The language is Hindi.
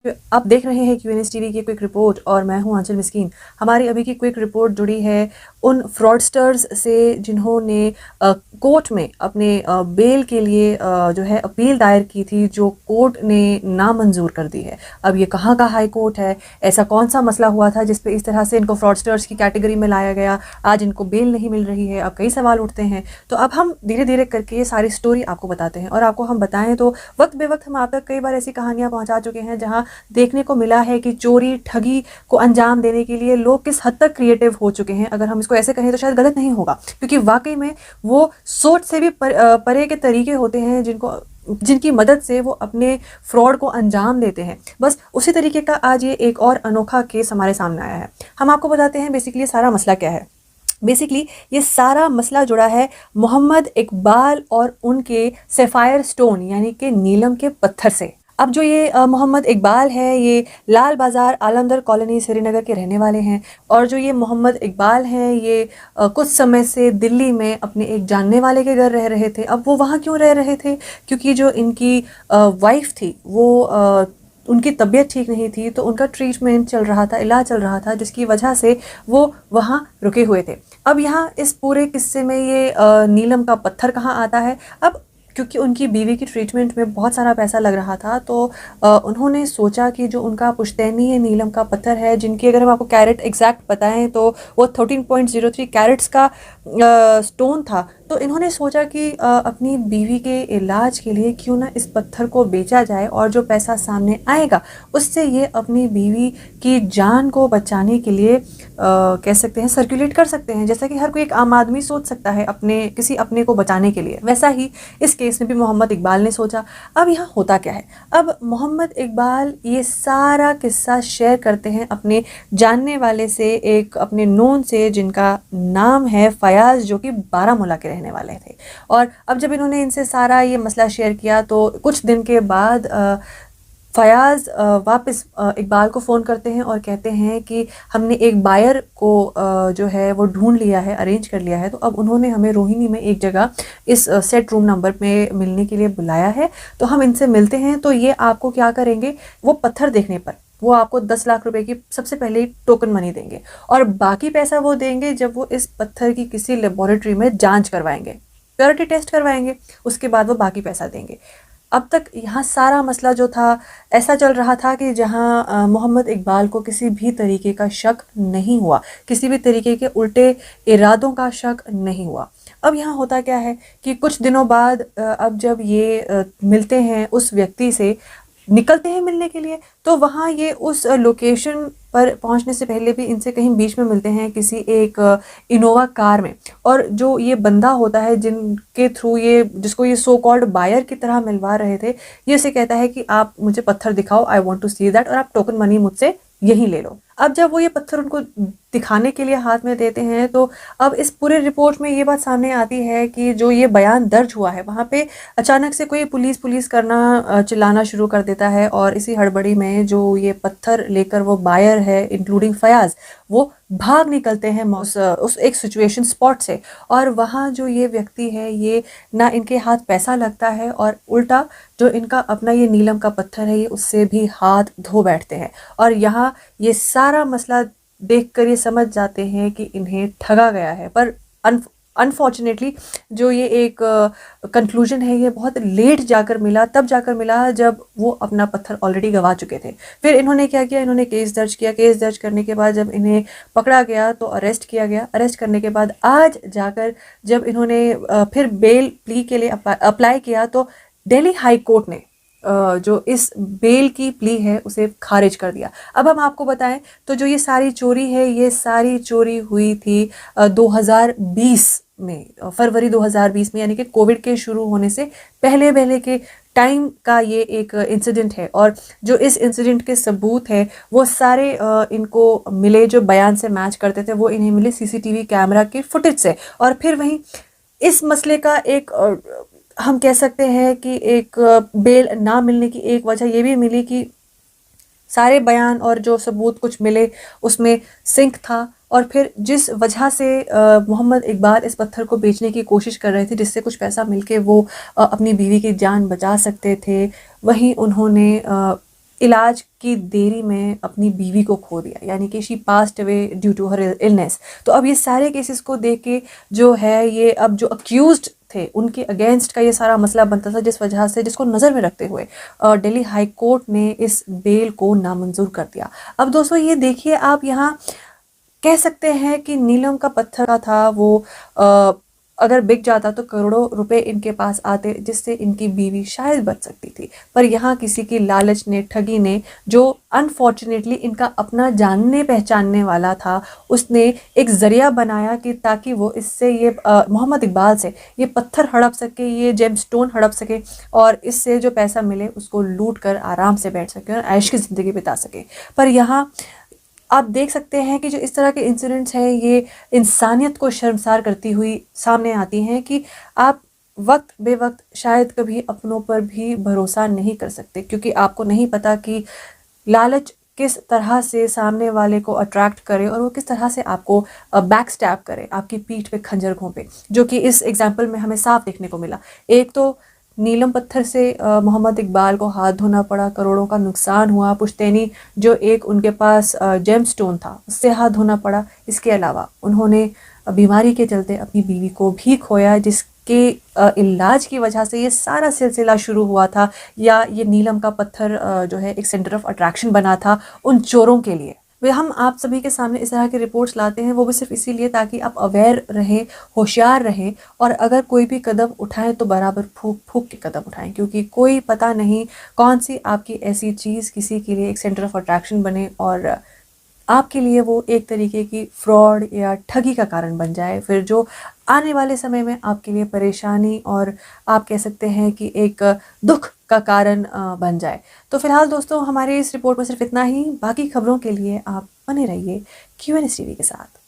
आप देख रहे हैं क्यूएनएस टीवी की क्विक रिपोर्ट और मैं हूं आंचल मिस्कीन। हमारी अभी की क्विक रिपोर्ट जुड़ी है उन फ्रॉडस्टर्स से जिन्होंने कोर्ट में अपने बेल के लिए जो है अपील दायर की थी, जो कोर्ट ने नामंजूर कर दी है। अब ये कहाँ का हाई कोर्ट है? ऐसा कौन सा मसला हुआ था जिस पे इस तरह से इनको फ्रॉडस्टर्स की कैटेगरी में लाया गया? आज इनको बेल नहीं मिल रही है। अब कई सवाल उठते हैं। तो अब हम धीरे धीरे करके ये सारी स्टोरी आपको बताते हैं। और आपको हम बताएं तो वक्त बेवक्त हम आप तक कई बार ऐसी कहानियां पहुंचा चुके हैं जहां देखने को मिला है कि चोरी ठगी को अंजाम देने के लिए लोग किस हद तक क्रिएटिव हो चुके हैं। अगर हम इसको ऐसे कहें तो शायद गलत नहीं होगा, क्योंकि वाकई में वो सोच से भी परे के तरीके होते हैं जिनकी मदद से वो अपने फ्रॉड को अंजाम देते हैं। बस उसी तरीके का आज ये एक और अनोखा केस हमारे सामने आया है। हम आपको बताते हैं बेसिकली सारा मसला क्या है। बेसिकली ये सारा मसला जुड़ा है मोहम्मद इकबाल और उनके सैफायर स्टोन यानी कि नीलम के पत्थर से। अब जो ये मोहम्मद इकबाल है, ये लाल बाज़ार आलमदर कॉलोनी श्रीनगर के रहने वाले हैं। और जो ये मोहम्मद इकबाल हैं, ये कुछ समय से दिल्ली में अपने एक जानने वाले के घर रह रहे थे। अब वो वहाँ क्यों रह रहे थे? क्योंकि जो इनकी वाइफ थी वो उनकी तबीयत ठीक नहीं थी, तो उनका ट्रीटमेंट चल रहा था, इलाज चल रहा था, जिसकी वजह से वो वहाँ रुके हुए थे। अब यहाँ इस पूरे किस्से में ये नीलम का पत्थर कहाँ आता है? अब क्योंकि उनकी बीवी की ट्रीटमेंट में बहुत सारा पैसा लग रहा था, तो उन्होंने सोचा कि जो उनका पुश्तैनी है नीलम का पत्थर है, जिनकी अगर हम आपको कैरेट एग्जैक्ट बताएं तो वो 13.03 कैरेट्स का स्टोन था। तो इन्होंने सोचा कि अपनी बीवी के इलाज के लिए क्यों ना इस पत्थर को बेचा जाए, और जो पैसा सामने आएगा उससे ये अपनी बीवी की जान को बचाने के लिए कह सकते हैं सर्कुलेट कर सकते हैं। जैसा कि हर कोई एक आम आदमी सोच सकता है अपने को बचाने के लिए, वैसा ही इस केस में भी मोहम्मद इकबाल ने सोचा। अब यहाँ होता क्या है? अब मोहम्मद इकबाल ये सारा किस्सा शेयर करते हैं अपने जानने वाले से, एक अपने नोन से, जिनका नाम है फयाज, जो कि बारामूला के रहने वाले थे। और अब जब इन्होंने इनसे सारा ये मसला शेयर किया तो कुछ दिन के बाद फयाज वापस इकबाल को फ़ोन करते हैं और कहते हैं कि हमने एक बायर को जो है वो ढूंढ लिया है, अरेंज कर लिया है। तो अब उन्होंने हमें रोहिणी में एक जगह इस सेट रूम नंबर में मिलने के लिए बुलाया है, तो हम इनसे मिलते हैं। तो ये आपको क्या करेंगे, वो पत्थर देखने पर वो आपको 10 लाख रुपए की सबसे पहले टोकन मनी देंगे, और बाकी पैसा वो देंगे जब वो इस पत्थर की किसी लेबोरेटरी में जांच करवाएंगे, प्योरिटी टेस्ट करवाएंगे। उसके बाद वो बाकी पैसा देंगे। अब तक यहाँ सारा मसला जो था ऐसा चल रहा था कि जहाँ मोहम्मद इकबाल को किसी भी तरीके का शक नहीं हुआ, किसी भी तरीके के उल्टे इरादों का शक नहीं हुआ। अब यहाँ होता क्या है कि कुछ दिनों बाद अब जब ये मिलते हैं उस व्यक्ति से, निकलते हैं मिलने के लिए, तो वहाँ ये उस लोकेशन पर पहुंचने से पहले भी इनसे कहीं बीच में मिलते हैं किसी एक इनोवा कार में। और जो ये बंदा होता है जिनके थ्रू ये, जिसको ये सो कॉल्ड बायर की तरह मिलवा रहे थे, ये से कहता है कि आप मुझे पत्थर दिखाओ, I want to see that, और आप टोकन मनी मुझसे यहीं ले लो। अब जब वो ये पत्थर उनको दिखाने के लिए हाथ में देते हैं, तो अब इस पूरे रिपोर्ट में ये बात सामने आती है कि जो ये बयान दर्ज हुआ है वहाँ पे अचानक से कोई पुलिस करना चिल्लाना शुरू कर देता है। और इसी हड़बड़ी में जो ये पत्थर लेकर वो बायर है, इंक्लूडिंग फयाज, वो भाग निकलते हैं उस एक सिचुएशन स्पॉट से। और वहाँ जो ये व्यक्ति है, ये ना इनके हाथ पैसा लगता है, और उल्टा जो इनका अपना ये नीलम का पत्थर है, ये उससे भी हाथ धो बैठते हैं। और यहाँ ये सारा मसला देखकर ये समझ जाते हैं कि इन्हें ठगा गया है। पर अनफॉर्चुनेटली जो ये एक कंक्लूजन है, ये बहुत लेट जाकर मिला, तब जाकर मिला जब वो अपना पत्थर ऑलरेडी गंवा चुके थे। फिर इन्होंने क्या किया, इन्होंने केस दर्ज किया। केस दर्ज करने के बाद जब इन्हें पकड़ा गया तो अरेस्ट किया गया। अरेस्ट करने के बाद आज जाकर जब इन्होंने फिर बेल प्ली के लिए अप्लाई किया, तो दिल्ली हाई कोर्ट ने जो इस बेल की प्ली है उसे खारिज कर दिया। अब हम आपको बताएं तो जो ये सारी चोरी है, ये सारी चोरी हुई थी 2020 में, फरवरी 2020 में, यानी कि कोविड के शुरू होने से पहले के टाइम का ये एक इंसिडेंट है। और जो इस इंसिडेंट के सबूत है वो सारे इनको मिले, जो बयान से मैच करते थे वो इन्हें मिले सीसीटीवी कैमरा के फुटेज से। और फिर वहीं इस मसले का एक हम कह सकते हैं कि एक बेल ना मिलने की एक वजह ये भी मिली कि सारे बयान और जो सबूत कुछ मिले उसमें सिंक था। और फिर जिस वजह से मोहम्मद इकबाल इस पत्थर को बेचने की कोशिश कर रहे थे, जिससे कुछ पैसा मिलके वो अपनी बीवी की जान बचा सकते थे, वहीं उन्होंने इलाज की देरी में अपनी बीवी को खो दिया, यानी कि she passed away due to her illness. तो अब ये सारे केसेस को देख के जो है ये अब जो अक्यूज्ड थे उनके अगेंस्ट का ये सारा मसला बनता था, जिस वजह से जिसको नज़र में रखते हुए दिल्ली हाई कोर्ट ने इस बेल को नामंजूर कर दिया। अब दोस्तों ये देखिए, आप यहाँ कह सकते हैं कि नीलम का पत्थर का था वो अगर बिक जाता तो करोड़ों रुपए इनके पास आते, जिससे इनकी बीवी शायद बच सकती थी। पर यहाँ किसी की लालच ने, ठगी ने, जो अनफॉर्चुनेटली इनका अपना जानने पहचानने वाला था, उसने एक जरिया बनाया कि ताकि वो इससे ये मोहम्मद इकबाल से ये पत्थर हड़प सके, ये जेम स्टोन हड़प सके, और इससे जो पैसा मिले उसको लूट कर आराम से बैठ सके और ऐश की ज़िंदगी बिता सके। पर यहाँ आप देख सकते हैं कि जो इस तरह के इंसिडेंट्स हैं ये इंसानियत को शर्मसार करती हुई सामने आती हैं कि आप वक्त बेवक्त शायद कभी अपनों पर भी भरोसा नहीं कर सकते, क्योंकि आपको नहीं पता कि लालच किस तरह से सामने वाले को अट्रैक्ट करे और वो किस तरह से आपको बैक स्टैब करे, आपकी पीठ पे खंजर घोंपे, जो कि इस एग्जाम्पल में हमें साफ देखने को मिला। एक तो नीलम पत्थर से मोहम्मद इकबाल को हाथ धोना पड़ा, करोड़ों का नुकसान हुआ, पुश्तैनी जो एक उनके पास जेम स्टोन था उससे हाथ धोना पड़ा। इसके अलावा उन्होंने बीमारी के चलते अपनी बीवी को भी खोया, जिसके इलाज की वजह से ये सारा सिलसिला शुरू हुआ था, या ये नीलम का पत्थर जो है एक सेंटर ऑफ अट्रैक्शन बना था उन चोरों के लिए। वे हम आप सभी के सामने इस तरह के रिपोर्ट्स लाते हैं, वो भी सिर्फ इसीलिए ताकि आप अवेयर रहें, होशियार रहें, और अगर कोई भी कदम उठाएं तो बराबर फूक फूक के कदम उठाएं, क्योंकि कोई पता नहीं कौन सी आपकी ऐसी चीज़ किसी के लिए एक सेंटर ऑफ अट्रैक्शन बने और आपके लिए वो एक तरीके की फ्रॉड या ठगी का कारण बन जाए, फिर जो आने वाले समय में आपके लिए परेशानी और आप कह सकते हैं कि एक दुख का कारण बन जाए। तो फिलहाल दोस्तों हमारे इस रिपोर्ट में सिर्फ इतना ही। बाकी खबरों के लिए आप बने रहिए QNS TV के साथ।